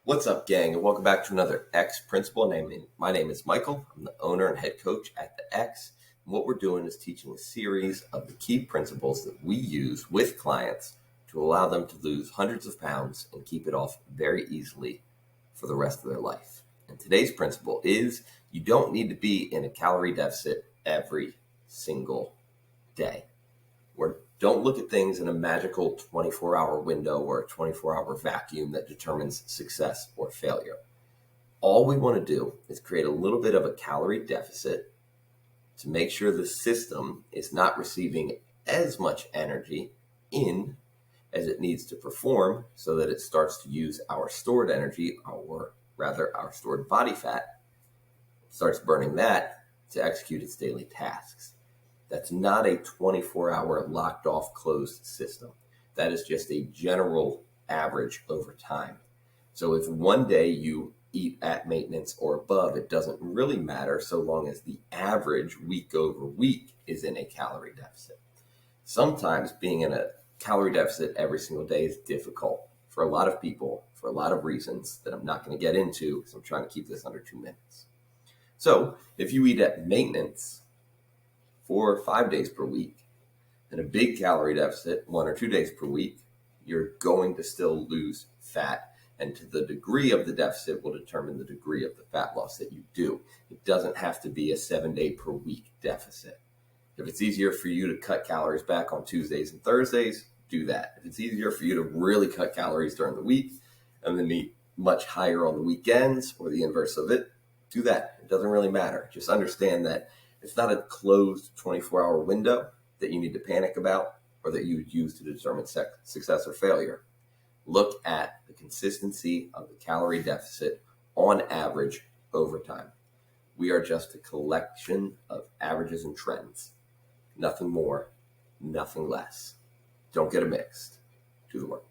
What's up, gang, and welcome back to another X Principle. My name is Michael. I'm the owner and head coach at the X. And what we're doing is teaching a series of the key principles that we use with clients to allow them to lose hundreds of pounds and keep it off very easily for the rest of their life. And today's principle is you don't need to be in a calorie deficit every single day. Don't look at things in a magical 24-hour window or a 24-hour vacuum that determines success or failure. All we want to do is create a little bit of a calorie deficit to make sure the system is not receiving as much energy in as it needs to perform so that it starts to use our stored energy, or rather our stored body fat, starts burning that to execute its daily tasks. That's not a 24-hour locked off closed system. That is just a general average over time. So if one day you eat at maintenance or above, it doesn't really matter so long as the average week over week is in a calorie deficit. Sometimes being in a calorie deficit every single day is difficult for a lot of people for a lot of reasons that I'm not going to get into because I'm trying to keep this under 2 minutes. So if you eat at maintenance 4 or 5 days per week, and a big calorie deficit 1 or 2 days per week, you're going to still lose fat. And to the degree of the deficit will determine the degree of the fat loss that you do. It doesn't have to be a 7-day per week deficit. If it's easier for you to cut calories back on Tuesdays and Thursdays, do that. If it's easier for you to really cut calories during the week and then eat much higher on the weekends or the inverse of it, do that. It doesn't really matter. Just understand that it's not a closed 24-hour window that you need to panic about or that you would use to determine success or failure. Look at the consistency of the calorie deficit on average over time. We are just a collection of averages and trends. Nothing more, nothing less. Don't get it mixed. Do the work.